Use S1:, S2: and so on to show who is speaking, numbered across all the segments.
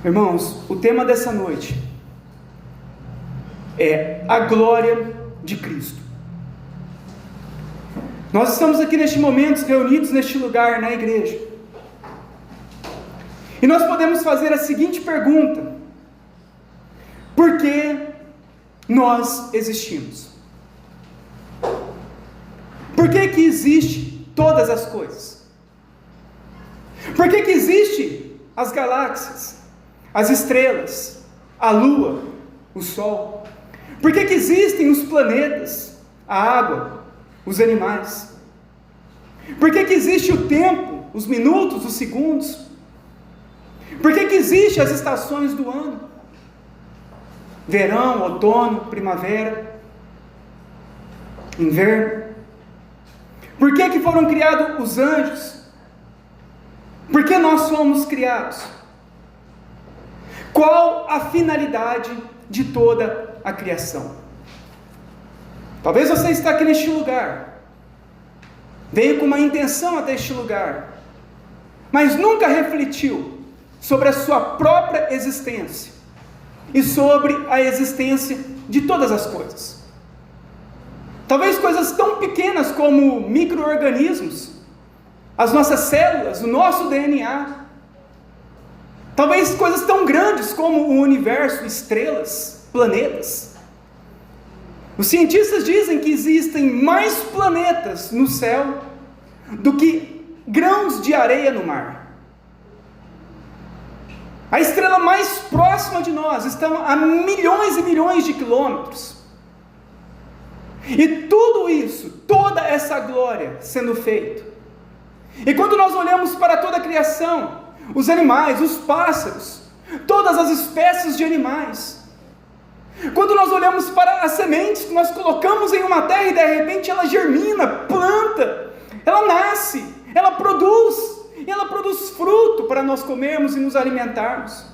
S1: Irmãos, o tema dessa noite é a glória de Cristo. Nós estamos aqui neste momento reunidos neste lugar, na igreja, e nós podemos fazer a seguinte pergunta: por que nós existimos? Por que que existe todas as coisas? Por que que existe as galáxias, as estrelas, a lua, o sol? Por que que existem os planetas, a água, os animais? Por que que existe o tempo, os minutos, os segundos? Por que que existem as estações do ano? Verão, outono, primavera, inverno. Por que que foram criados os anjos? Por que nós somos criados? Qual a finalidade de toda a criação? Talvez você está aqui neste lugar, veio com uma intenção até este lugar, mas nunca refletiu sobre a sua própria existência e sobre a existência de todas as coisas. Talvez coisas tão pequenas como micro-organismos, as nossas células, o nosso DNA. Talvez coisas tão grandes como o universo, estrelas, planetas. Os cientistas dizem que existem mais planetas no céu do que grãos de areia no mar. A estrela mais próxima de nós está a milhões e milhões de quilômetros. E tudo isso, toda essa glória sendo feito. E quando nós olhamos para toda a criação, os animais, os pássaros, todas as espécies de animais, quando nós olhamos para as sementes que nós colocamos em uma terra e de repente ela germina, planta, ela nasce, ela produz fruto para nós comermos e nos alimentarmos.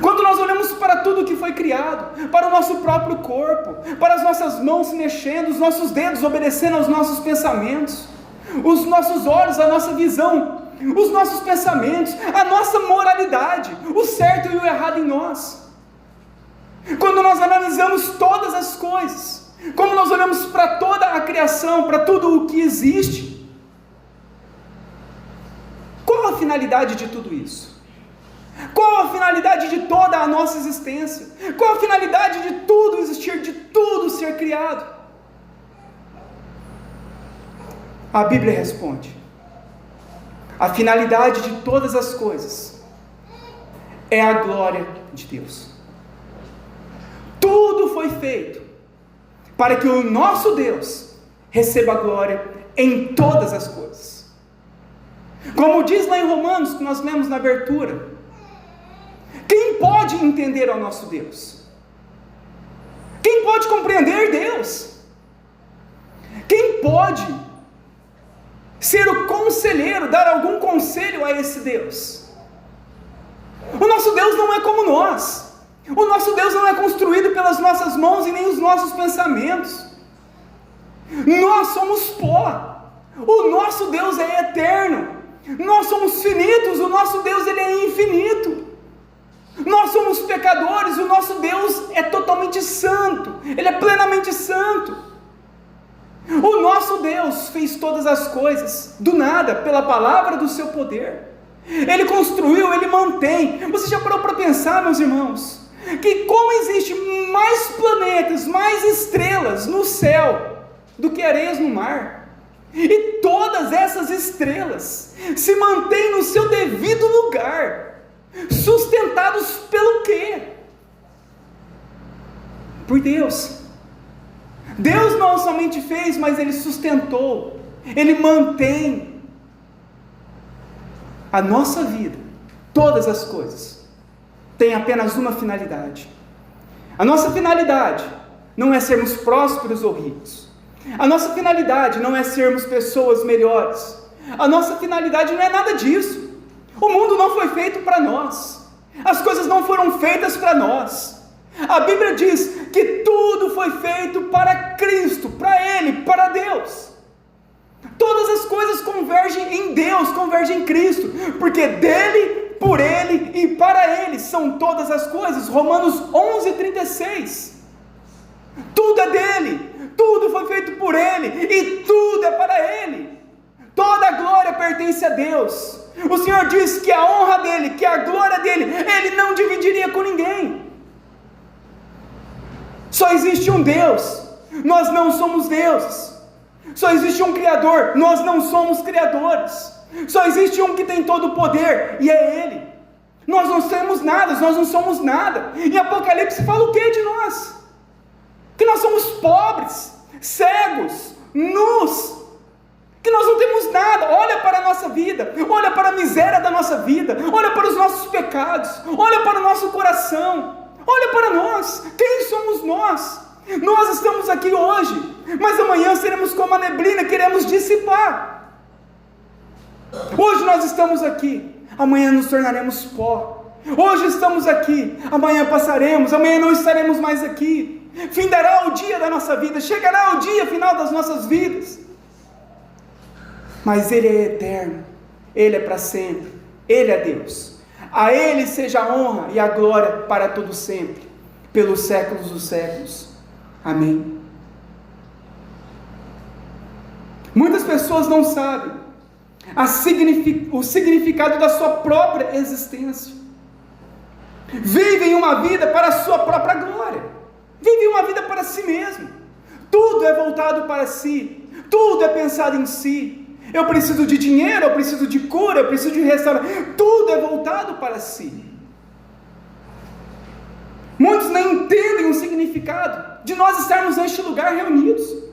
S1: Quando nós olhamos para tudo que foi criado, para o nosso próprio corpo, para as nossas mãos se mexendo, os nossos dedos obedecendo aos nossos pensamentos, os nossos olhos, a nossa visão, os nossos pensamentos, a nossa moralidade, o certo e o errado em nós. Quando nós analisamos todas as coisas, como nós olhamos para toda a criação, para tudo o que existe, qual a finalidade de tudo isso? Qual a finalidade de toda a nossa existência? Qual a finalidade de tudo existir, de tudo ser criado? A Bíblia responde: a finalidade de todas as coisas é a glória de Deus. Tudo foi feito para que o nosso Deus receba a glória em todas as coisas. Como diz lá em Romanos, que nós lemos na abertura, quem pode entender ao nosso Deus? Quem pode compreender Deus? Quem pode ser o conselheiro, dar algum conselho a esse Deus? O nosso Deus não é como nós. O nosso Deus não é construído pelas nossas mãos e nem os nossos pensamentos. Nós somos pó. O nosso Deus é eterno. Nós somos finitos. O nosso Deus, ele é infinito. Nós somos pecadores. O nosso Deus é totalmente santo. Ele é plenamente santo. O nosso Deus fez todas as coisas do nada, pela palavra do seu poder. Ele construiu, ele mantém. Você já parou para pensar, meus irmãos, que como existe mais planetas, mais estrelas no céu do que areias no mar, e todas essas estrelas se mantêm no seu devido lugar, sustentados pelo quê? Por Deus. Deus não somente fez, mas ele sustentou, ele mantém a nossa vida. Todas as coisas têm apenas uma finalidade. A nossa finalidade não é sermos prósperos ou ricos. A nossa finalidade não é sermos pessoas melhores. A nossa finalidade não é nada disso. O mundo não foi feito para nós. As coisas não foram feitas para nós. A Bíblia diz que tudo foi feito para Cristo, para Ele, para Deus. Todas as coisas convergem em Deus, convergem em Cristo, porque dele, por Ele e para Ele são todas as coisas. Romanos 11:36. Tudo é dele, tudo foi feito por Ele, e tudo é para Ele. Toda a glória pertence a Deus. O Senhor diz que a honra dEle, que a glória dEle, Ele não dividiria com ninguém. Só existe um Deus, nós não somos deuses. Só existe um Criador, nós não somos criadores. Só existe um que tem todo o poder, e é Ele. Nós não temos nada, nós não somos nada. Em Apocalipse fala o que de nós? Que nós somos pobres, cegos, nus, que nós não temos nada. Olha para a nossa vida, olha para a miséria da nossa vida, olha para os nossos pecados, olha para o nosso coração, olha para nós. Quem somos nós? Nós estamos aqui hoje, mas amanhã seremos como a neblina, queremos dissipar. Hoje nós estamos aqui, amanhã nos tornaremos pó. Hoje estamos aqui, amanhã passaremos, amanhã não estaremos mais aqui. Findará o dia da nossa vida, chegará o dia final das nossas vidas. Mas Ele é eterno, Ele é para sempre, Ele é Deus. A Ele seja a honra e a glória para todo sempre, pelos séculos dos séculos. Amém. Muitas pessoas não sabem o significado da sua própria existência. Vivem uma vida para a sua própria glória. Vivem uma vida para si mesmo. Tudo é voltado para si. Tudo é pensado em si. Eu preciso de dinheiro, eu preciso de cura, eu preciso de restaurante. Tudo é voltado para si. Muitos nem entendem o significado de nós estarmos neste lugar reunidos.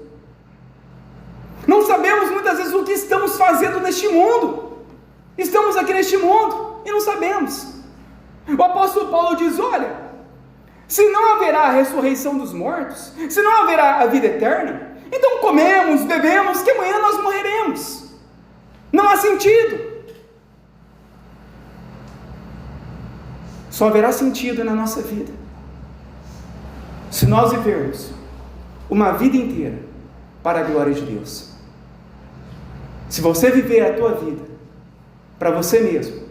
S1: Não sabemos muitas vezes o que estamos fazendo neste mundo. Estamos aqui neste mundo e não sabemos. O apóstolo Paulo diz: olha, se não haverá a ressurreição dos mortos, se não haverá a vida eterna, então comemos, bebemos, que amanhã nós morreremos. Não há sentido. Só haverá sentido na nossa vida se nós vivermos uma vida inteira para a glória de Deus. Se você viver a tua vida para você mesmo,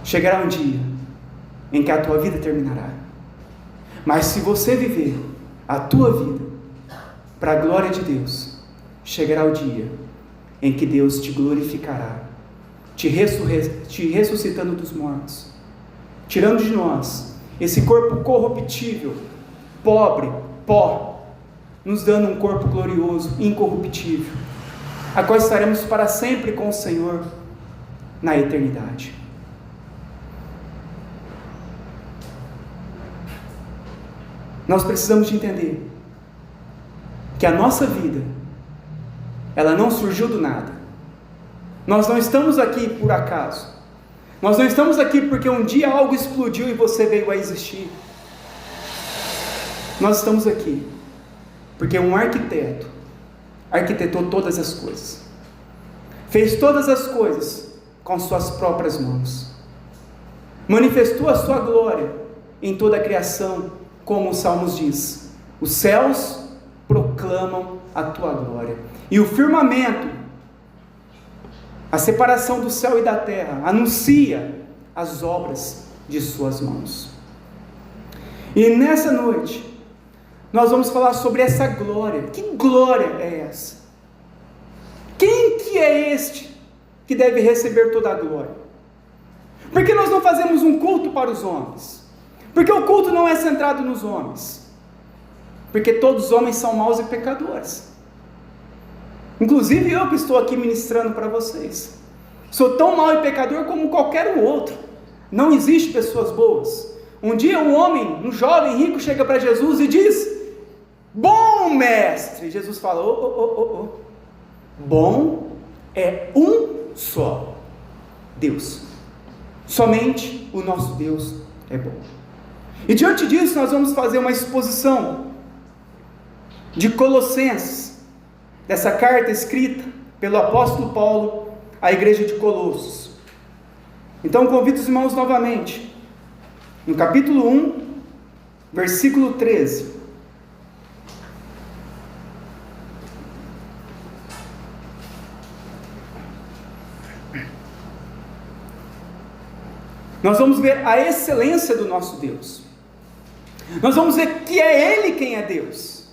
S1: chegará um dia em que a tua vida terminará. Mas se você viver a tua vida para a glória de Deus, chegará o dia em que Deus te glorificará, te ressuscitando dos mortos, tirando de nós esse corpo corruptível, pobre, pó, nos dando um corpo glorioso, incorruptível, a qual estaremos para sempre com o Senhor na eternidade. Nós precisamos de entender que a nossa vida, ela não surgiu do nada. Nós não estamos aqui por acaso. Nós não estamos aqui porque um dia algo explodiu e você veio a existir. Nós estamos aqui porque um arquiteto arquitetou todas as coisas. Fez todas as coisas com suas próprias mãos. Manifestou a sua glória em toda a criação, como os Salmos diz: os céus proclamam a tua glória, e o firmamento, a separação do céu e da terra, anuncia as obras de suas mãos. E nessa noite nós vamos falar sobre essa glória. Que glória é essa? Quem que é este que deve receber toda a glória? Por que nós não fazemos um culto para os homens? Porque o culto não é centrado nos homens. Porque todos os homens são maus e pecadores. Inclusive eu que estou aqui ministrando para vocês. Sou tão mau e pecador como qualquer outro. Não existe pessoas boas. Um dia um jovem rico chega para Jesus e diz: bom mestre. Jesus fala: bom é um só, Deus. Somente o nosso Deus é bom. E diante disso nós vamos fazer uma exposição de Colossenses, dessa carta escrita pelo apóstolo Paulo à igreja de Colossos. Então convido os irmãos novamente, no capítulo 1, versículo 13. nós vamos ver a excelência do nosso Deus. Nós vamos ver que é Ele quem é Deus.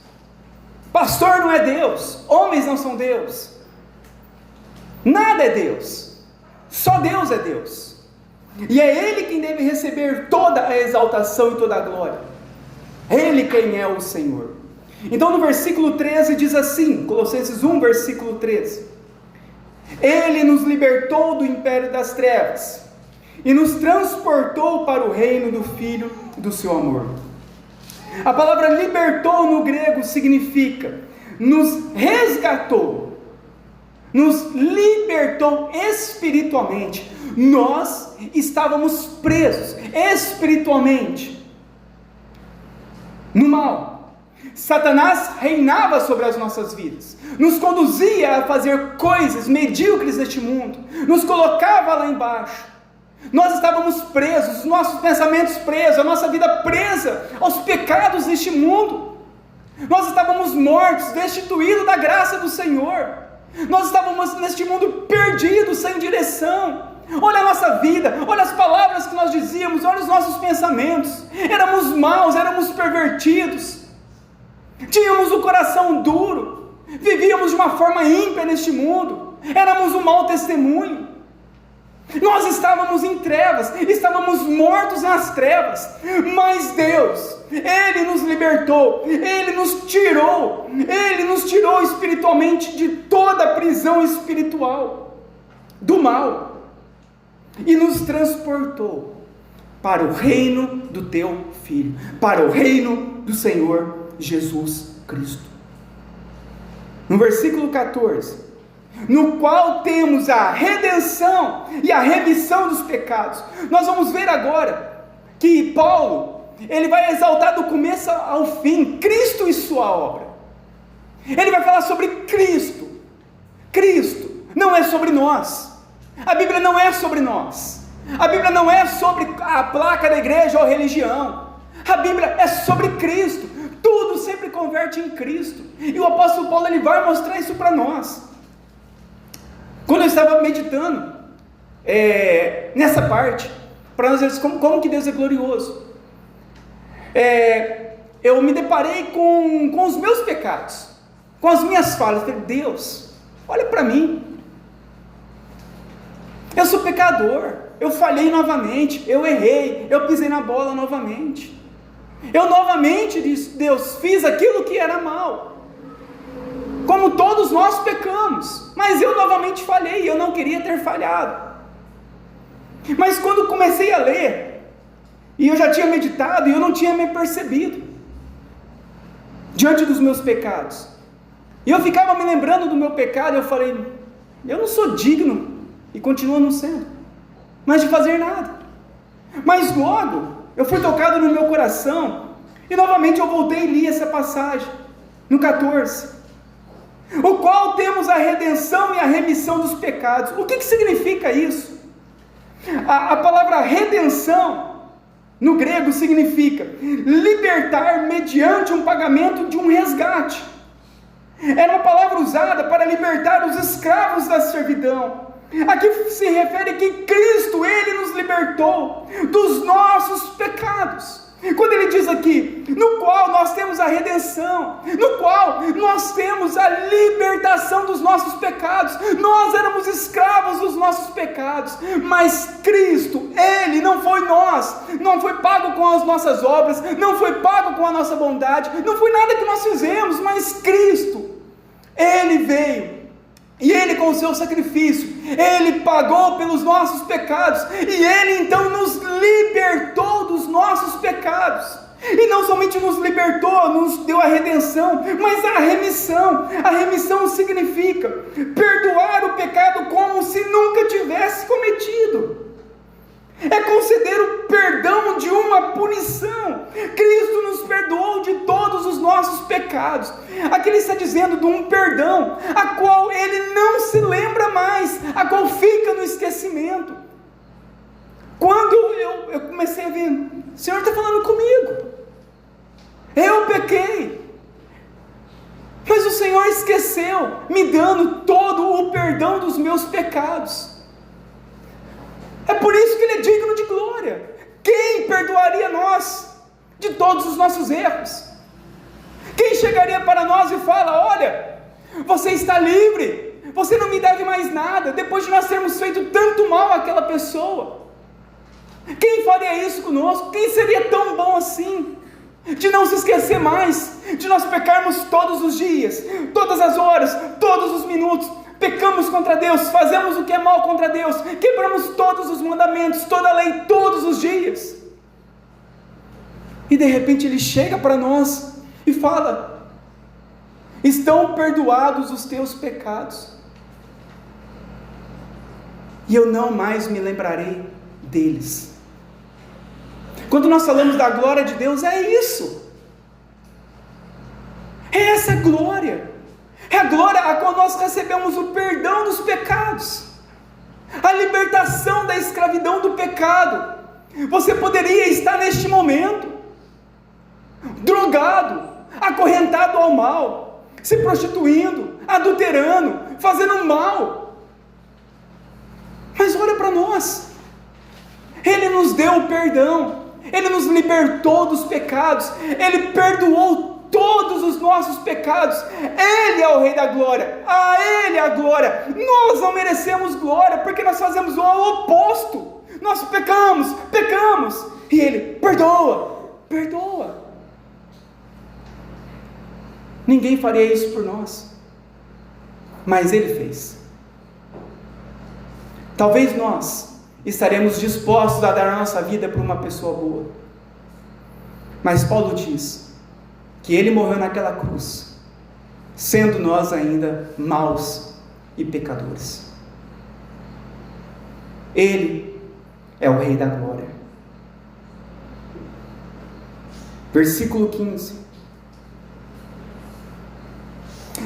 S1: Pastor não é Deus, homens não são Deus, nada é Deus, só Deus é Deus, e é Ele quem deve receber toda a exaltação e toda a glória, Ele quem é o Senhor. Então no versículo 13 diz assim, Colossenses 1 versículo 13, Ele nos libertou do império das trevas, e nos transportou para o reino do Filho do seu amor. A palavra libertou no grego significa nos resgatou, nos libertou espiritualmente. Nós estávamos presos espiritualmente no mal. Satanás reinava sobre as nossas vidas, nos conduzia a fazer coisas medíocres deste mundo, nos colocava lá embaixo. Nós estávamos presos, os nossos pensamentos presos, a nossa vida presa aos pecados deste mundo. Nós estávamos mortos, destituídos da graça do Senhor. Nós estávamos neste mundo perdidos, sem direção. Olha a nossa vida, olha as palavras que nós dizíamos, olha os nossos pensamentos. Éramos maus, éramos pervertidos. Tínhamos o coração duro, vivíamos de uma forma ímpia neste mundo. Éramos um mau testemunho. Nós estávamos em trevas, estávamos mortos nas trevas, mas Deus, Ele nos libertou, Ele nos tirou espiritualmente de toda a prisão espiritual, do mal, e nos transportou para o reino do Teu Filho, para o reino do Senhor Jesus Cristo. No versículo 14, no qual temos a redenção e a remissão dos pecados. Nós vamos ver agora que Paulo, ele vai exaltar do começo ao fim Cristo e sua obra. Ele vai falar sobre Cristo. Cristo não é sobre nós. A Bíblia não é sobre nós. A Bíblia não é sobre a placa da igreja ou religião. A Bíblia é sobre Cristo. Tudo sempre converte em Cristo. E o apóstolo Paulo, ele vai mostrar isso para nós. Quando eu estava meditando nessa parte, para nós vermos como que Deus é glorioso, eu me deparei com os meus pecados, com as minhas falhas. Eu falei, Deus, olha para mim, eu sou pecador, eu falhei novamente, eu errei, eu pisei na bola novamente, eu novamente, Deus, fiz aquilo que era mal, como todos nós pecamos, mas eu novamente falhei, eu não queria ter falhado. Mas quando comecei a ler, e eu já tinha meditado, e eu não tinha me percebido, diante dos meus pecados, e eu ficava me lembrando do meu pecado, eu falei, eu não sou digno, e continuo não sendo, mas de fazer nada. Mas logo, eu fui tocado no meu coração, e novamente eu voltei e li essa passagem, no 14, o qual temos a redenção e a remissão dos pecados. O que significa isso? A palavra redenção, no grego, significa libertar mediante um pagamento de um resgate. Era uma palavra usada para libertar os escravos da servidão. Aqui se refere que Cristo, Ele nos libertou dos nossos pecados. Quando ele diz aqui, no qual nós temos a redenção, no qual nós temos a libertação dos nossos pecados. Nós éramos escravos dos nossos pecados, mas Cristo, Ele não foi nós, não foi pago com as nossas obras, não foi pago com a nossa bondade, não foi nada que nós fizemos, mas Cristo, Ele veio. E Ele, com o seu sacrifício, Ele pagou pelos nossos pecados, e Ele então nos libertou dos nossos pecados, e não somente nos libertou, nos deu a redenção, mas a remissão. A remissão significa perdoar o pecado como se nunca tivesse cometido, é conceder o perdão de uma punição. Cristo nos perdoou de todos os nossos pecados. Aqui ele está dizendo de um perdão, a qual ele não se lembra mais, a qual fica no esquecimento. Quando eu comecei a ver, o Senhor está falando comigo, eu pequei, mas o Senhor esqueceu, me dando todo o perdão dos meus pecados. É por isso que Ele é digno de glória. Quem perdoaria nós de todos os nossos erros? Quem chegaria para nós e fala: olha, você está livre, você não me deve mais nada, depois de nós termos feito tanto mal àquela pessoa? Quem faria isso conosco? Quem seria tão bom assim, de não se esquecer mais, de nós pecarmos todos os dias, todas as horas, todos os minutos, pecamos contra Deus, fazemos o que é mal contra Deus, quebramos todos os mandamentos, toda a lei, todos os dias, e de repente Ele chega para nós e fala: estão perdoados os teus pecados, e eu não mais me lembrarei deles. Quando nós falamos da glória de Deus, é isso, é essa glória, é a glória a qual nós recebemos o perdão dos pecados, a libertação da escravidão do pecado. Você poderia estar neste momento drogado, acorrentado ao mal, se prostituindo, adulterando, fazendo mal, mas olha para nós, Ele nos deu o perdão, Ele nos libertou dos pecados, Ele perdoou todos os nossos pecados. Ele é o Rei da glória, a Ele a glória. Nós não merecemos glória, porque nós fazemos o oposto, nós pecamos, e Ele perdoa. Ninguém faria isso por nós, mas Ele fez. Talvez nós estaremos dispostos a dar a nossa vida por uma pessoa boa, mas Paulo diz que Ele morreu naquela cruz, sendo nós ainda maus e pecadores. Ele é o Rei da glória. Versículo 15: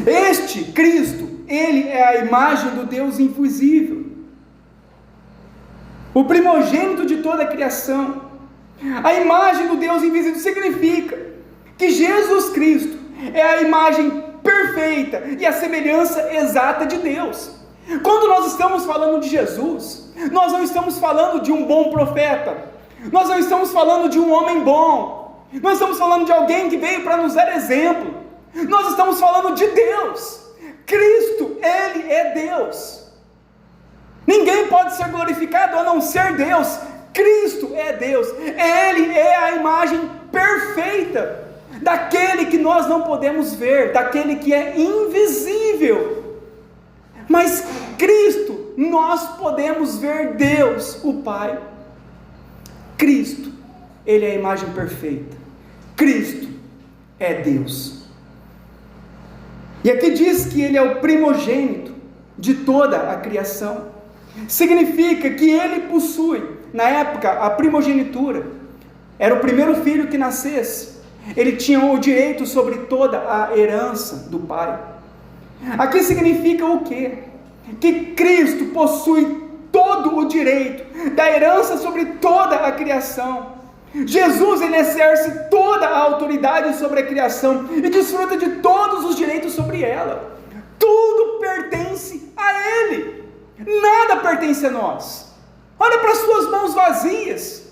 S1: este Cristo, Ele é a imagem do Deus invisível, o primogênito de toda a criação. A imagem do Deus invisível significa que Jesus Cristo é a imagem perfeita e a semelhança exata de Deus. Quando nós estamos falando de Jesus, nós não estamos falando de um bom profeta, nós não estamos falando de um homem bom, nós estamos falando de alguém que veio para nos dar exemplo, nós estamos falando de Deus. Cristo, Ele é Deus. Ninguém pode ser glorificado a não ser Deus. Cristo é Deus, Ele é a imagem perfeita daquele que nós não podemos ver, daquele que é invisível. Mas Cristo, nós podemos ver Deus, o Pai. Cristo, Ele é a imagem perfeita. Cristo é Deus. E aqui diz que Ele é o primogênito de toda a criação. Significa que Ele possui, na época, a primogenitura. Era o primeiro filho que nascesse. Ele tinha o direito sobre toda a herança do Pai. Aqui significa o quê? Que Cristo possui todo o direito da herança sobre toda a criação. Jesus, Ele exerce toda a autoridade sobre a criação e desfruta de todos os direitos sobre ela. Tudo pertence a Ele. Nada pertence a nós. Olha para as suas mãos vazias.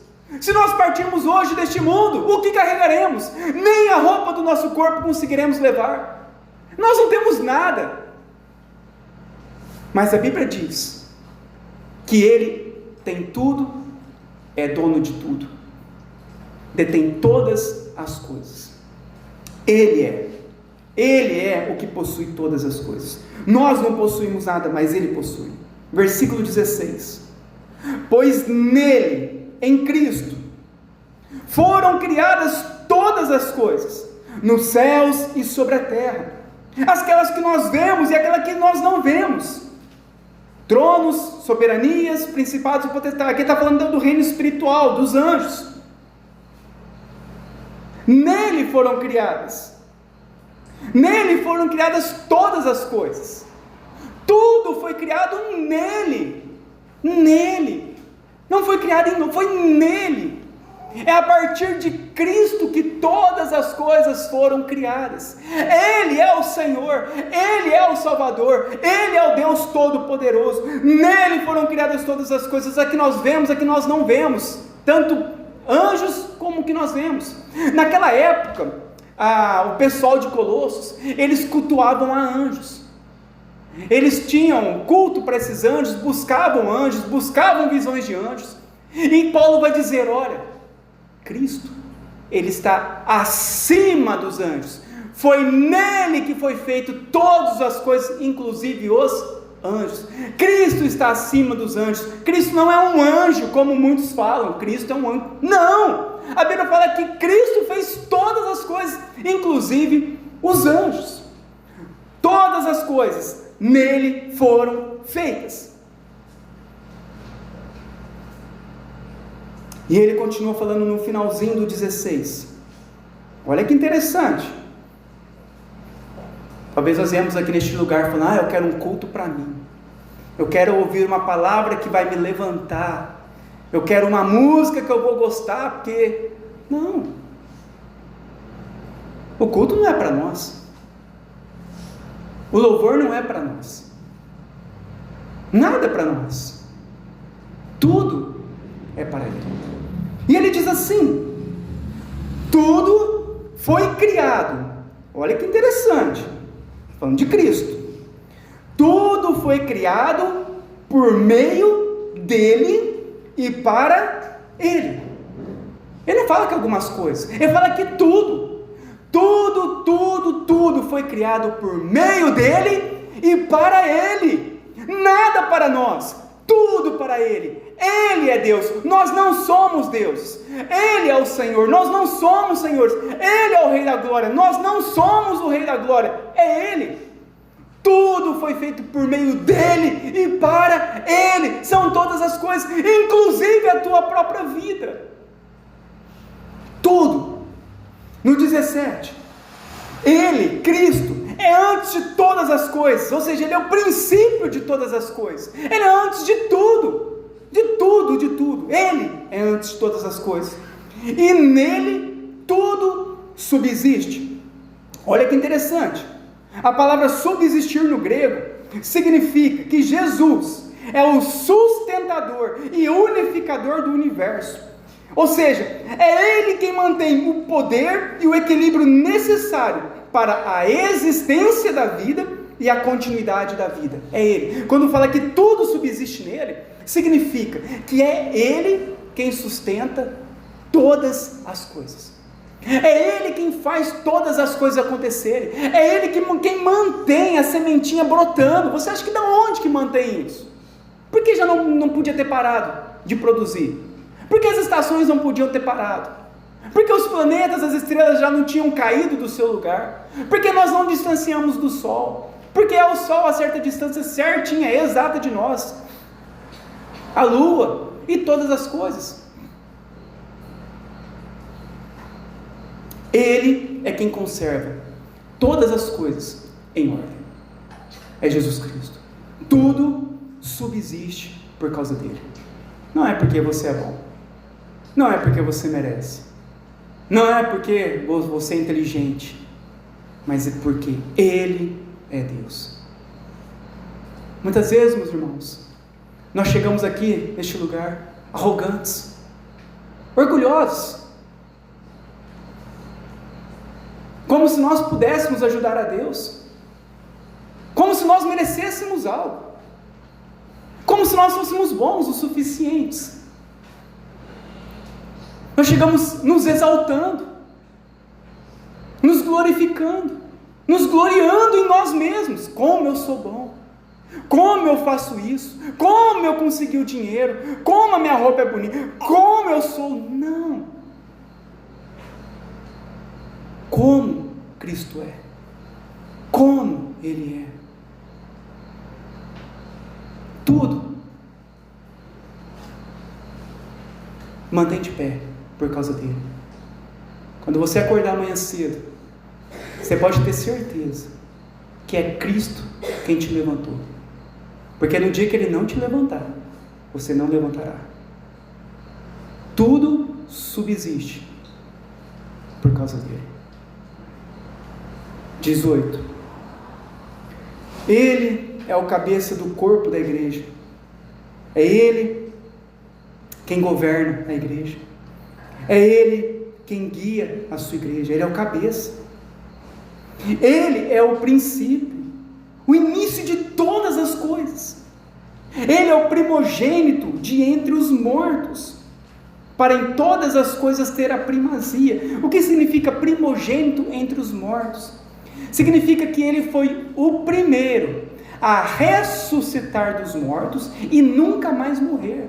S1: Se nós partirmos hoje deste mundo, o que carregaremos? Nem a roupa do nosso corpo conseguiremos levar. Nós não temos nada. Mas a Bíblia diz que Ele tem tudo, é dono de tudo, detém todas as coisas. Ele é o que possui todas as coisas. Nós não possuímos nada, mas Ele possui. Versículo 16: pois nele, em Cristo, foram criadas todas as coisas, nos céus e sobre a terra, aquelas que nós vemos e aquelas que nós não vemos, tronos, soberanias, principados e potestades. Aqui está falando do reino espiritual, dos anjos. Nele foram criadas todas as coisas. Tudo foi criado nele. Não foi criado foi nele. É a partir de Cristo que todas as coisas foram criadas. Ele é o Senhor, Ele é o Salvador, Ele é o Deus Todo-Poderoso. Nele foram criadas todas as coisas, a que nós vemos, a que nós não vemos, tanto anjos como o que nós vemos. Naquela época, o pessoal de Colossos, eles cultuavam a anjos. Eles tinham culto para esses anjos, buscavam visões de anjos. E Paulo vai dizer: olha, Cristo, Ele está acima dos anjos. Foi nele que foi feito todas as coisas, inclusive os anjos. Cristo está acima dos anjos. Cristo não é um anjo, como muitos falam. Cristo é um anjo. Não! A Bíblia fala que Cristo fez todas as coisas, inclusive os anjos. Todas as coisas nele foram feitas. E ele continua falando no finalzinho do 16. Olha que interessante. Talvez nós viemos aqui neste lugar falando: eu quero um culto para mim. Eu quero ouvir uma palavra que vai me levantar. Eu quero uma música que eu vou gostar, porque... Não. O culto não é para nós. O louvor não é para nós. Nada é para nós. Tudo é para Ele. E ele diz assim: tudo foi criado. Olha que interessante. Falando de Cristo. Tudo foi criado por meio dele e para Ele. Ele não fala que algumas coisas. Ele fala que tudo foi criado por meio dele e para Ele. Nada para nós, tudo para Ele. Ele é Deus, nós não somos Deus. Ele é o Senhor, nós não somos senhores. Ele é o Rei da Glória, nós não somos o Rei da Glória. É Ele. Tudo foi feito por meio dele e para Ele. São todas as coisas, inclusive a tua própria vida. Tudo. No 17, Ele, Cristo, é antes de todas as coisas. Ou seja, Ele é o princípio de todas as coisas. Ele é antes de tudo. De tudo, de tudo. Ele é antes de todas as coisas. E nele tudo subsiste. Olha que interessante. A palavra subsistir no grego significa que Jesus é o sustentador e unificador do universo. Ou seja, é Ele quem mantém o poder e o equilíbrio necessário para a existência da vida e a continuidade da vida. É Ele. Quando fala que tudo subsiste nele, significa que é Ele quem sustenta todas as coisas. É Ele quem faz todas as coisas acontecerem. É Ele quem mantém a sementinha brotando. Você acha que de onde que mantém isso? Por que já não podia ter parado de produzir? Por que as estações não podiam ter parado? Por que os planetas, as estrelas já não tinham caído do seu lugar? Por que nós não distanciamos do Sol? Porque é o Sol a certa distância certinha, exata de nós. A Lua e todas as coisas. Ele é quem conserva todas as coisas em ordem. É Jesus Cristo. Tudo subsiste por causa dele. Não é porque você é bom. Não é porque você merece. Não é porque você é inteligente. Mas é porque Ele é Deus. Muitas vezes, meus irmãos, nós chegamos aqui neste lugar arrogantes, orgulhosos, como se nós pudéssemos ajudar a Deus, como se nós merecêssemos algo, como se nós fôssemos bons o suficientes. Nós chegamos nos exaltando, nos glorificando, nos gloriando em nós mesmos. Como eu sou bom, como eu faço isso, como eu consegui o dinheiro, como a minha roupa é bonita, como eu sou. Não. Como Cristo é, como Ele é. Tudo mantém de pé por causa dele. Quando você acordar amanhã cedo, você pode ter certeza que é Cristo quem te levantou, porque no dia que Ele não te levantar, você não levantará. Tudo subsiste por causa dele. 18. Ele é o cabeça do corpo da igreja. É Ele quem governa a igreja. É Ele quem guia a sua igreja. Ele é o cabeça. Ele é o princípio, o início de todas as coisas. Ele é o primogênito de entre os mortos, para em todas as coisas ter a primazia. O que significa primogênito entre os mortos? Significa que ele foi o primeiro a ressuscitar dos mortos e nunca mais morrer.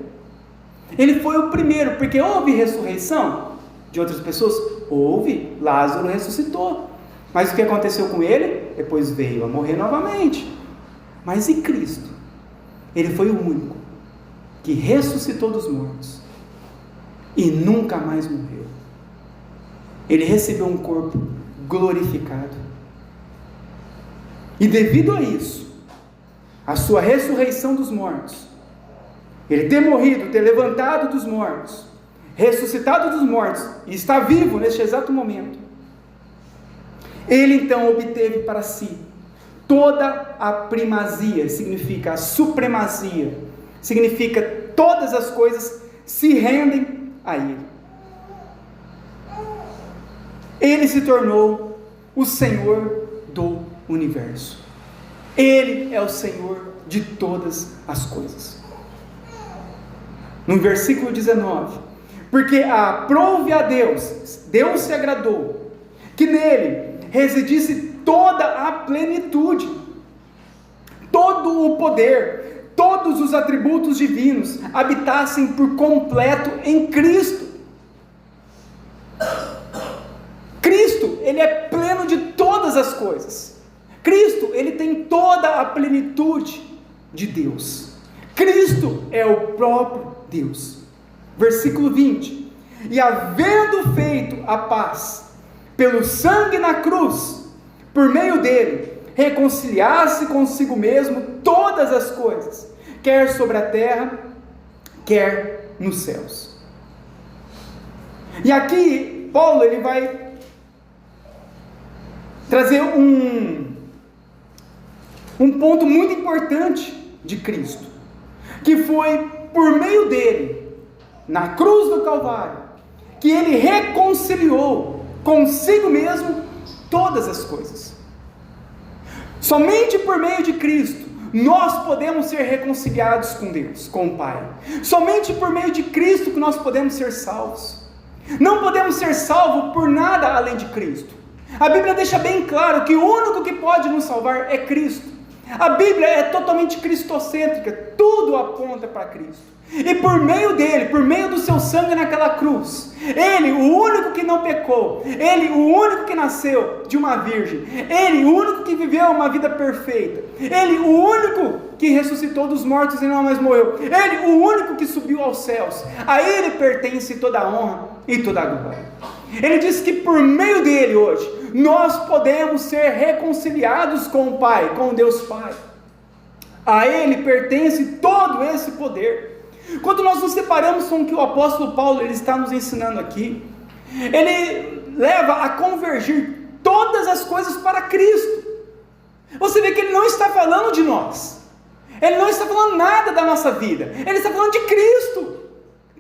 S1: Ele foi o primeiro, porque houve ressurreição de outras pessoas? Houve, Lázaro ressuscitou. Mas o que aconteceu com ele? Depois veio a morrer novamente. Mas e Cristo? Ele foi o único que ressuscitou dos mortos e nunca mais morreu. Ele recebeu um corpo glorificado. E devido a isso, a sua ressurreição dos mortos, ele ter morrido, ter levantado dos mortos, ressuscitado dos mortos, e está vivo neste exato momento, ele então obteve para si toda a primazia, significa a supremacia, significa todas as coisas se rendem a ele. Ele se tornou o Senhor do universo. Ele é o Senhor de todas as coisas. No versículo 19, porque aprouve a Deus, Deus se agradou, que nele residisse toda a plenitude, todo o poder, todos os atributos divinos habitassem por completo em Cristo. Cristo, ele é pleno de todas as coisas. Cristo, ele tem toda a plenitude de Deus. Cristo é o próprio Deus. Versículo 20: e havendo feito a paz pelo sangue na cruz, por meio dele, reconciliasse consigo mesmo todas as coisas, quer sobre a terra, quer nos céus. E aqui, Paulo, ele vai trazer um ponto muito importante de Cristo, que foi por meio dele, na cruz do Calvário, que ele reconciliou consigo mesmo todas as coisas. Somente por meio de Cristo nós podemos ser reconciliados com Deus, com o Pai. Somente por meio de Cristo que nós podemos ser salvos. Não podemos ser salvos por nada além de Cristo. A Bíblia deixa bem claro que o único que pode nos salvar é Cristo. A Bíblia é totalmente cristocêntrica, tudo aponta para Cristo. E por meio dele, por meio do seu sangue naquela cruz, ele, o único que não pecou, ele, o único que nasceu de uma virgem, ele, o único que viveu uma vida perfeita, ele, o único que ressuscitou dos mortos e não mais morreu, ele, o único que subiu aos céus, a ele pertence toda a honra e toda a glória. Ele diz que por meio dele hoje, nós podemos ser reconciliados com o Pai, com Deus Pai. A ele pertence todo esse poder. Quando nós nos separamos com o que o apóstolo Paulo ele está nos ensinando aqui, ele leva a convergir todas as coisas para Cristo. Você vê que ele não está falando de nós, ele não está falando nada da nossa vida, ele está falando de Cristo.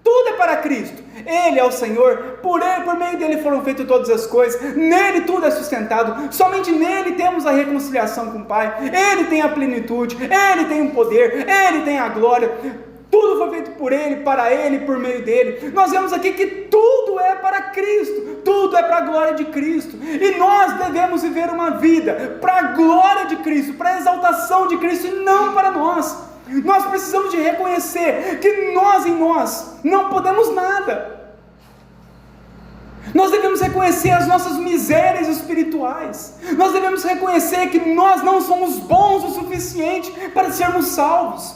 S1: Tudo é para Cristo. Ele é o Senhor, por meio dele foram feitas todas as coisas, nele tudo é sustentado, somente nele temos a reconciliação com o Pai, ele tem a plenitude, ele tem o poder, ele tem a glória, tudo foi feito por ele, para ele, por meio dele. Nós vemos aqui que tudo é para Cristo, tudo é para a glória de Cristo, e nós devemos viver uma vida para a glória de Cristo, para a exaltação de Cristo, e não para nós. Nós precisamos de reconhecer que nós em nós não podemos nada. Nós devemos reconhecer as nossas misérias espirituais. Nós devemos reconhecer que nós não somos bons o suficiente para sermos salvos.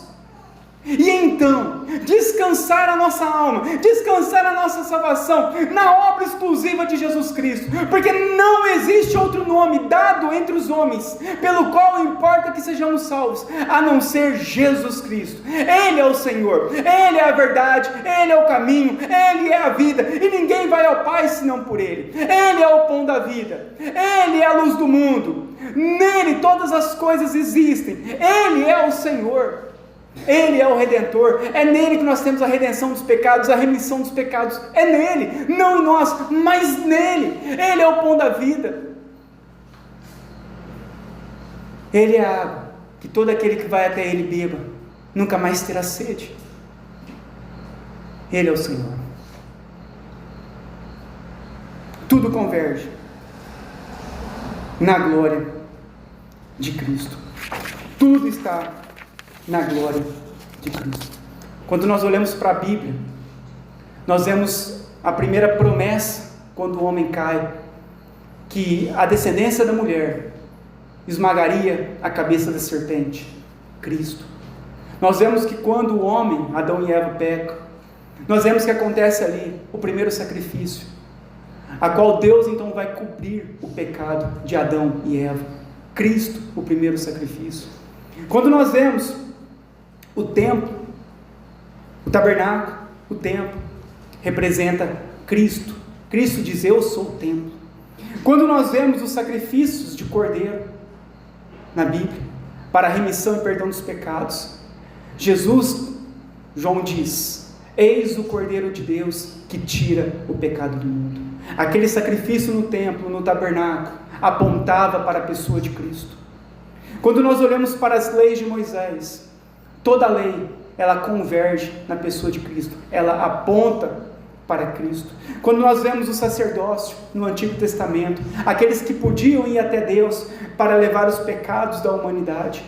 S1: E então, descansar a nossa alma, descansar a nossa salvação na obra exclusiva de Jesus Cristo, porque não existe outro nome dado entre os homens, pelo qual importa que sejamos salvos, a não ser Jesus Cristo. Ele é o Senhor, Ele é a verdade, Ele é o caminho, Ele é a vida, e ninguém vai ao Pai senão por Ele. Ele é o pão da vida, Ele é a luz do mundo, nele todas as coisas existem, Ele é o Senhor. Ele é o Redentor, é nele que nós temos a redenção dos pecados, a remissão dos pecados, é nele, não em nós, mas nele. Ele é o pão da vida, Ele é a água, que todo aquele que vai até Ele beba, nunca mais terá sede. Ele é o Senhor. Tudo converge na glória de Cristo, tudo está na glória de Cristo. Quando nós olhamos para a Bíblia, nós vemos a primeira promessa, quando o homem cai, que a descendência da mulher esmagaria a cabeça da serpente, Cristo. Nós vemos que quando o homem, Adão e Eva, pecam, nós vemos que acontece ali o primeiro sacrifício, a qual Deus então vai cobrir o pecado de Adão e Eva, Cristo, o primeiro sacrifício. Quando nós vemos o templo, o tabernáculo, o templo, representa Cristo. Cristo diz: eu sou o templo. Quando nós vemos os sacrifícios de cordeiro na Bíblia, para a remissão e perdão dos pecados, Jesus, João diz: eis o Cordeiro de Deus que tira o pecado do mundo. Aquele sacrifício no templo, no tabernáculo, apontava para a pessoa de Cristo. Quando nós olhamos para as leis de Moisés, toda lei, ela converge na pessoa de Cristo, ela aponta para Cristo. Quando nós vemos o sacerdócio no Antigo Testamento, aqueles que podiam ir até Deus para levar os pecados da humanidade,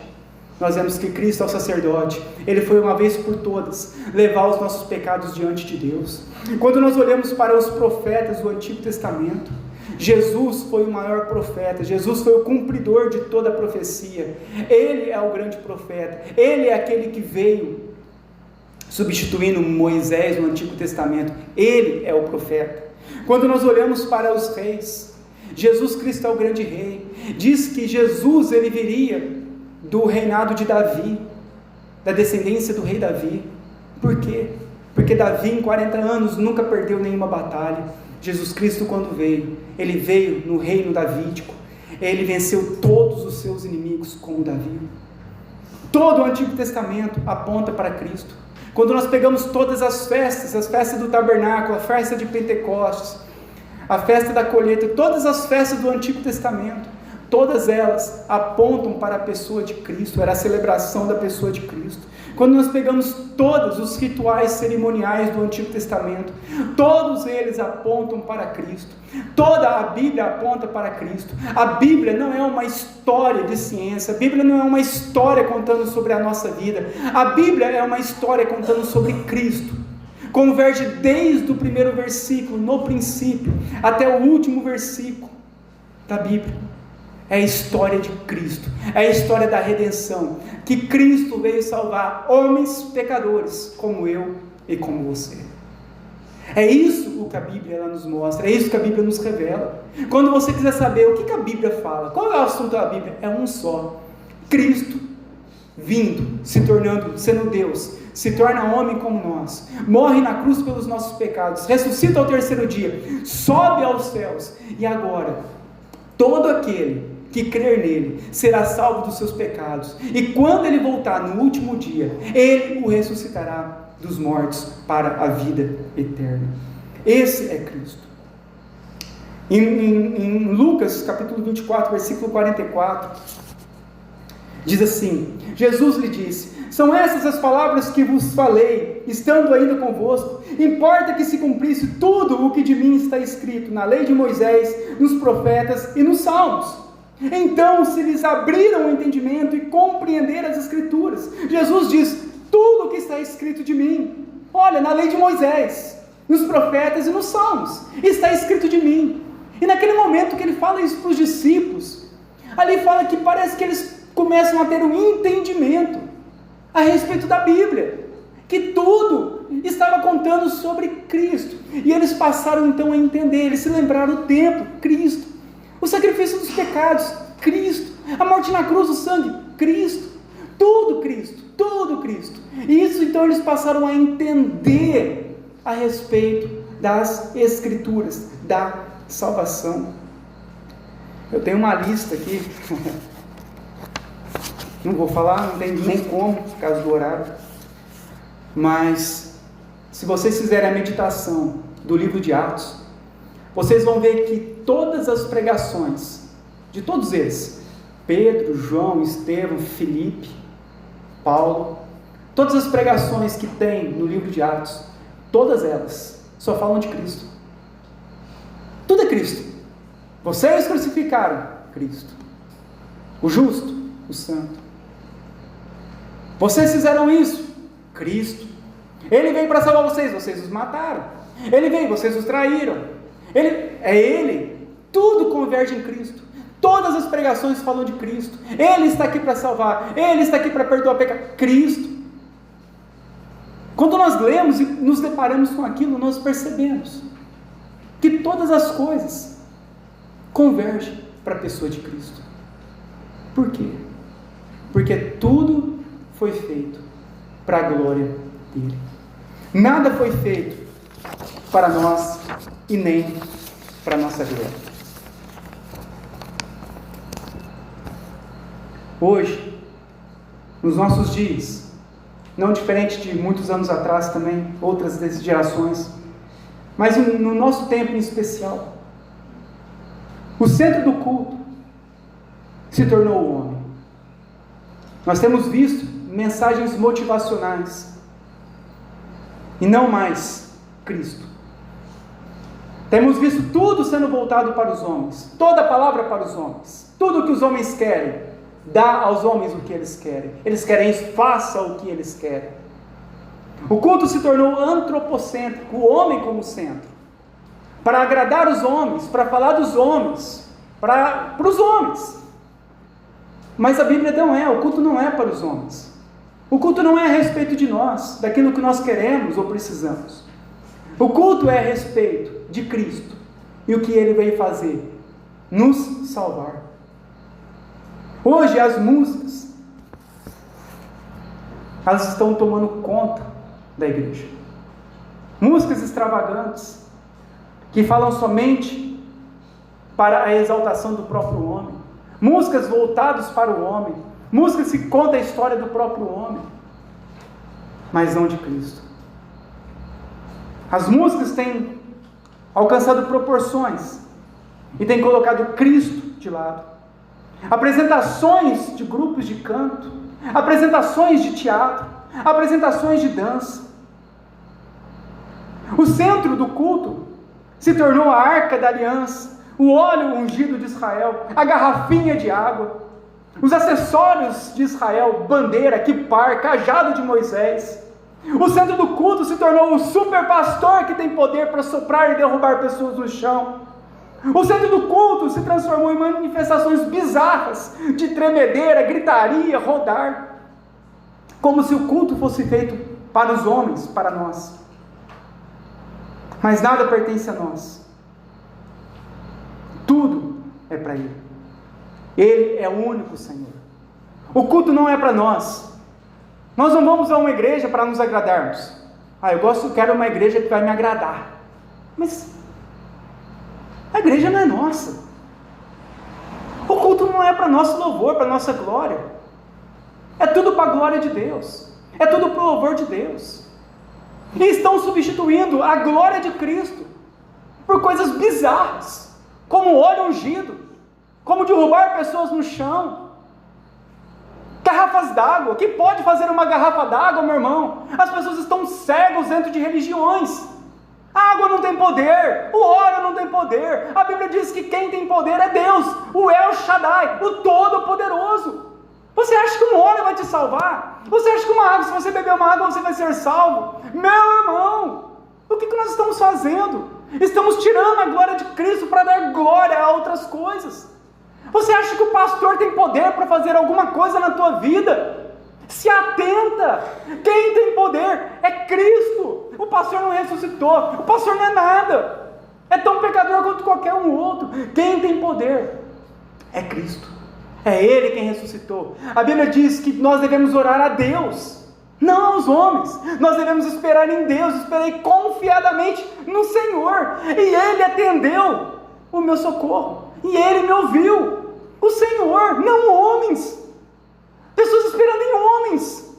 S1: nós vemos que Cristo é o sacerdote, Ele foi uma vez por todas levar os nossos pecados diante de Deus. Quando nós olhamos para os profetas do Antigo Testamento, Jesus foi o maior profeta, Jesus foi o cumpridor de toda a profecia, Ele é o grande profeta, Ele é aquele que veio substituindo Moisés no Antigo Testamento, Ele é o profeta. Quando nós olhamos para os reis, Jesus Cristo é o grande rei, diz que Jesus ele viria do reinado de Davi, da descendência do rei Davi. Por quê? Porque Davi em 40 anos nunca perdeu nenhuma batalha. Jesus Cristo quando veio, ele veio no reino davídico, ele venceu todos os seus inimigos como Davi. Todo o Antigo Testamento aponta para Cristo. Quando nós pegamos todas as festas do tabernáculo, a festa de Pentecostes, a festa da colheita, todas as festas do Antigo Testamento, todas elas apontam para a pessoa de Cristo, era a celebração da pessoa de Cristo. Quando nós pegamos todos os rituais cerimoniais do Antigo Testamento, todos eles apontam para Cristo, toda a Bíblia aponta para Cristo. A Bíblia não é uma história de ciência, a Bíblia não é uma história contando sobre a nossa vida, a Bíblia é uma história contando sobre Cristo. Converge desde o primeiro versículo, no princípio, até o último versículo da Bíblia. É a história de Cristo, é a história da redenção, que Cristo veio salvar homens pecadores, como eu e como você. É isso o que a Bíblia ela nos mostra, é isso que a Bíblia nos revela. Quando você quiser saber o que a Bíblia fala, qual é o assunto da Bíblia? É um só: Cristo vindo, sendo Deus, se torna homem como nós, morre na cruz pelos nossos pecados, ressuscita ao terceiro dia, sobe aos céus, e agora, todo aquele que crer nele será salvo dos seus pecados, e quando ele voltar no último dia, ele o ressuscitará dos mortos para a vida eterna. Esse é Cristo. Em Lucas capítulo 24, versículo 44, diz assim: Jesus lhe disse: são essas as palavras que vos falei, estando ainda convosco. Importa que se cumprisse tudo o que de mim está escrito na lei de Moisés, nos profetas e nos salmos. Então se lhes abriram o entendimento e compreenderam as Escrituras. Jesus diz: tudo o que está escrito de mim, olha, na lei de Moisés, nos profetas e nos salmos, está escrito de mim. E naquele momento que ele fala isso para os discípulos, ali fala que parece que eles começam a ter um entendimento a respeito da Bíblia. que tudo estava contando sobre Cristo. E eles passaram então a entender, eles se lembraram do templo, Cristo, o sacrifício dos pecados, Cristo, a morte na cruz, o sangue, Cristo, tudo Cristo, tudo Cristo. E isso então eles passaram a entender a respeito das Escrituras, da salvação. Eu tenho uma lista aqui, não vou falar, não tem nem como, por causa do horário, mas se vocês fizerem a meditação do livro de Atos, vocês vão ver que todas as pregações, de todos eles, Pedro, João, Estevão, Filipe, Paulo, todas as pregações que tem no livro de Atos, todas elas só falam de Cristo. Tudo é Cristo. Vocês crucificaram Cristo, o justo, o santo. Vocês fizeram isso, Cristo. Ele veio para salvar vocês, vocês os mataram. Ele veio, vocês os traíram. Ele. Tudo converge em Cristo. Todas as pregações falam de Cristo. Ele está aqui para salvar. Ele está aqui para perdoar pecado. Cristo. Quando nós lemos e nos deparamos com aquilo, nós percebemos que todas as coisas convergem para a pessoa de Cristo. Por quê? Porque tudo foi feito para a glória dele. Nada foi feito para nós e nem para a nossa glória. Hoje, nos nossos dias, não diferente de muitos anos atrás também, outras gerações, mas no nosso tempo em especial, o centro do culto se tornou o homem. Nós temos visto mensagens motivacionais e não mais Cristo. Temos visto tudo sendo voltado para os homens, toda a palavra para os homens, tudo o que os homens querem, dá aos homens o que eles querem. Eles querem isso, faça o que eles querem. O culto se tornou antropocêntrico, o homem como centro, para agradar os homens, para falar dos homens, para os homens. Mas a Bíblia não é, o culto não é para os homens. O culto não é a respeito de nós, daquilo que nós queremos ou precisamos. O culto é a respeito de Cristo e o que Ele veio fazer, nos salvar. Hoje as músicas, elas estão tomando conta da igreja. Músicas extravagantes, que falam somente para a exaltação do próprio homem. Músicas voltadas para o homem. Músicas que contam a história do próprio homem, mas não de Cristo. As músicas têm alcançado proporções e têm colocado Cristo de lado. Apresentações de grupos de canto, apresentações de teatro, apresentações de dança. O centro do culto se tornou a arca da aliança, o óleo ungido de Israel, a garrafinha de água, os acessórios de Israel, bandeira, quipar, cajado de Moisés. O centro do culto se tornou o super pastor que tem poder para soprar e derrubar pessoas no chão. O centro do culto se transformou em manifestações bizarras de tremedeira, gritaria, rodar, como se o culto fosse feito para os homens, para nós. Mas nada pertence a nós. Tudo é para Ele. Ele é o único Senhor. O culto não é para nós. Nós não vamos a uma igreja para nos agradarmos. Quero uma igreja que vai me agradar. Mas a igreja não é nossa. O culto não é para nosso louvor, para nossa glória. É tudo para a glória de Deus. É tudo para o louvor de Deus. E estão substituindo a glória de Cristo por coisas bizarras, como óleo ungido, como derrubar pessoas no chão, garrafas d'água. O que pode fazer uma garrafa d'água, meu irmão? As pessoas estão cegas dentro de religiões. A água não tem poder, o óleo não tem poder. A Bíblia diz que quem tem poder é Deus, o El Shaddai, o Todo-Poderoso. Você acha que um óleo vai te salvar? Você acha que uma água, se você beber uma água, você vai ser salvo? Meu irmão, o que nós estamos fazendo? Estamos tirando a glória de Cristo para dar glória a outras coisas. Você acha que o pastor tem poder para fazer alguma coisa na tua vida? Se atenta. Quem tem poder é Cristo. O pastor não ressuscitou. O pastor não é nada. É tão pecador quanto qualquer um outro. Quem tem poder é Cristo. É Ele quem ressuscitou. A Bíblia diz que nós devemos orar a Deus, não aos homens. Nós devemos esperar em Deus. Esperei confiadamente no Senhor, e Ele atendeu o meu socorro, e Ele me ouviu. O Senhor, não homens. Pessoas esperando em homens.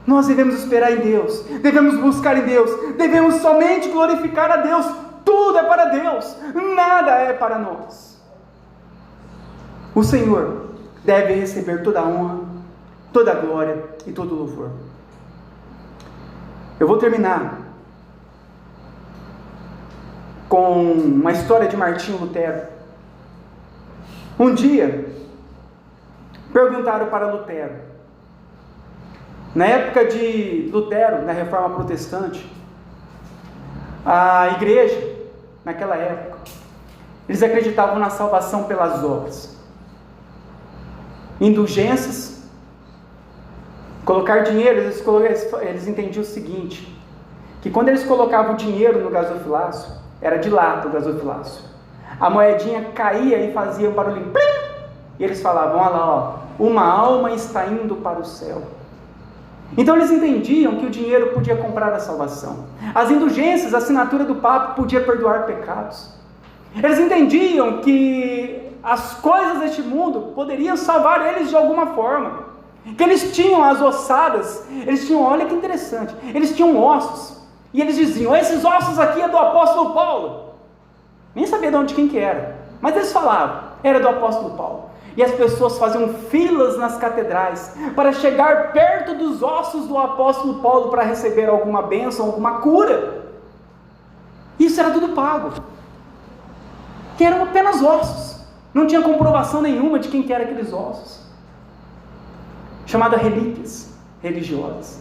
S1: Nós devemos esperar em Deus, devemos buscar em Deus, devemos somente glorificar a Deus. Tudo é para Deus, nada é para nós. O Senhor deve receber toda a honra, toda a glória e todo o louvor. Eu vou terminar com uma história de Martinho Lutero. Um dia, perguntaram para Lutero, na época de Lutero, na Reforma Protestante, a igreja, naquela época, eles acreditavam na salvação pelas obras, indulgências, colocar dinheiro. Eles entendiam o seguinte, que quando eles colocavam o dinheiro no gasofilácio, era de lata o gasofilácio, a moedinha caía e fazia um barulhinho, plim! E eles falavam, olha lá, ó, uma alma está indo para o céu. Então eles entendiam que o dinheiro podia comprar a salvação. As indulgências, a assinatura do Papa podia perdoar pecados. Eles entendiam que as coisas deste mundo poderiam salvar eles de alguma forma. Que eles tinham as ossadas, eles tinham, olha que interessante, eles tinham ossos. E eles diziam, esses ossos aqui é do apóstolo Paulo. Nem sabia de onde quem que era, mas eles falavam, era do apóstolo Paulo. E as pessoas faziam filas nas catedrais para chegar perto dos ossos do apóstolo Paulo para receber alguma bênção, alguma cura. Isso era tudo pago. Que eram apenas ossos. Não tinha comprovação nenhuma de quem que eram aqueles ossos. Chamada relíquias religiosas.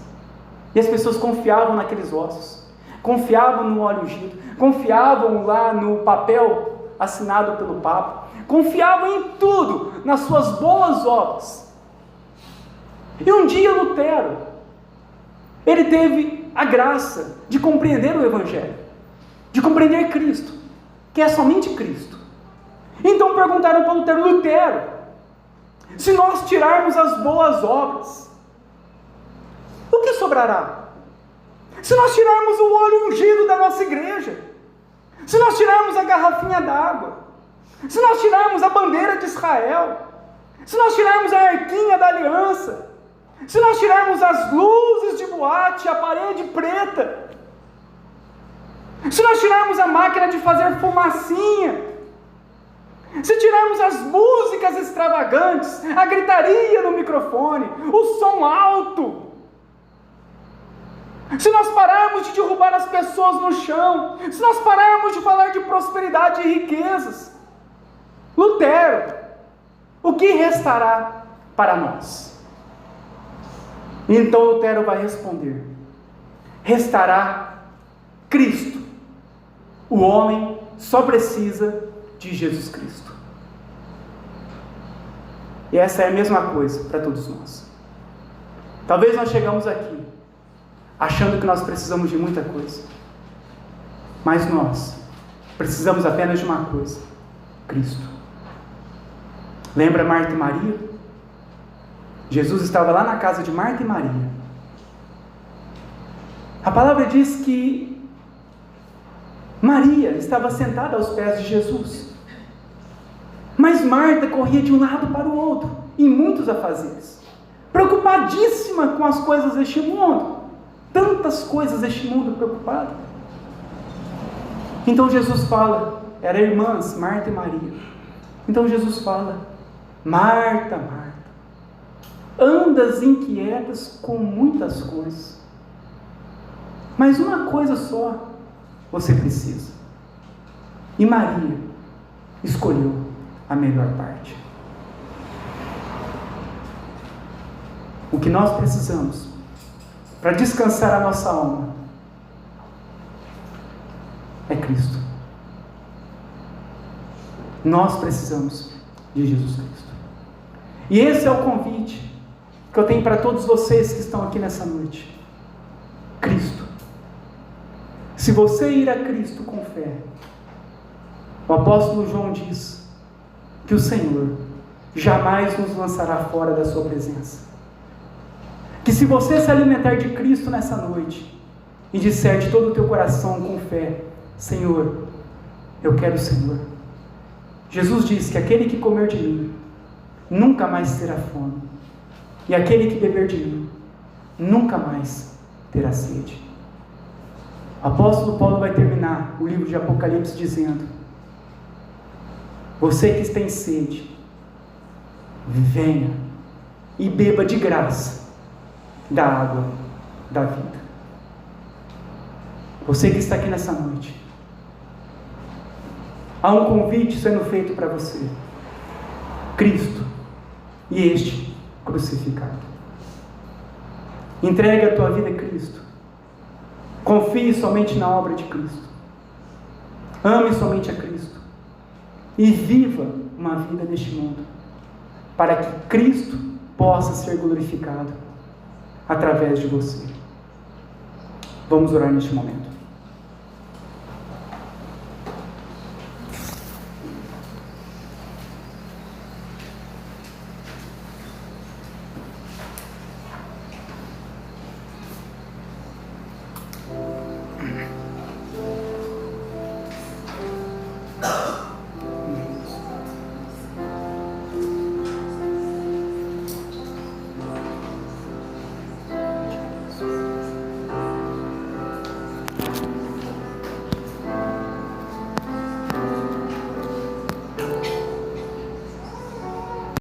S1: E as pessoas confiavam naqueles ossos. Confiavam no óleo ungido. Confiavam lá no papel assinado pelo Papa. Confiavam em tudo, nas suas boas obras. E um dia Lutero, ele teve a graça de compreender o Evangelho, de compreender Cristo, que é somente Cristo. Então perguntaram para Lutero, Lutero, se nós tirarmos as boas obras, o que sobrará? Se nós tirarmos o óleo ungido da nossa igreja, se nós tirarmos a garrafinha d'água, se nós tirarmos a bandeira de Israel, se nós tirarmos a arquinha da aliança, se nós tirarmos as luzes de boate, a parede preta, se nós tirarmos a máquina de fazer fumacinha, se tirarmos as músicas extravagantes, a gritaria no microfone, o som alto, se nós pararmos de derrubar as pessoas no chão, se nós pararmos de falar de prosperidade e riquezas, Lutero, o que restará para nós? Então Lutero vai responder, restará Cristo. O homem só precisa de Jesus Cristo. E essa é a mesma coisa para todos nós. Talvez nós chegamos aqui achando que nós precisamos de muita coisa, mas nós precisamos apenas de uma coisa: Cristo. Lembra Marta e Maria? Jesus estava lá na casa de Marta e Maria. A palavra diz que Maria estava sentada aos pés de Jesus, mas Marta corria de um lado para o outro, em muitos afazeres, preocupadíssima com as coisas deste mundo, tantas coisas deste mundo preocupada. Então Jesus fala, eram irmãs, Marta e Maria. Então Jesus fala, Marta, Marta, andas inquietas com muitas coisas, mas uma coisa só você precisa. E Maria escolheu a melhor parte. O que nós precisamos para descansar a nossa alma é Cristo. Nós precisamos de Jesus Cristo. E esse é o convite que eu tenho para todos vocês que estão aqui nessa noite: Cristo. Se você ir a Cristo com fé, o apóstolo João diz que o Senhor jamais nos lançará fora da sua presença. Que se você se alimentar de Cristo nessa noite e disser de todo o teu coração com fé: Senhor, eu quero o Senhor. Jesus diz que aquele que comer de mim nunca mais terá fome, e aquele que beber de mim nunca mais terá sede. O apóstolo Paulo vai terminar o livro de Apocalipse dizendo: você que tem sede, venha e beba de graça da água da vida. Você que está aqui nessa noite, há um convite sendo feito para você: Cristo e este crucificado. Entregue a tua vida a Cristo. Confie somente na obra de Cristo. Ame somente a Cristo. E viva uma vida neste mundo, para que Cristo possa ser glorificado através de você. Vamos orar neste momento.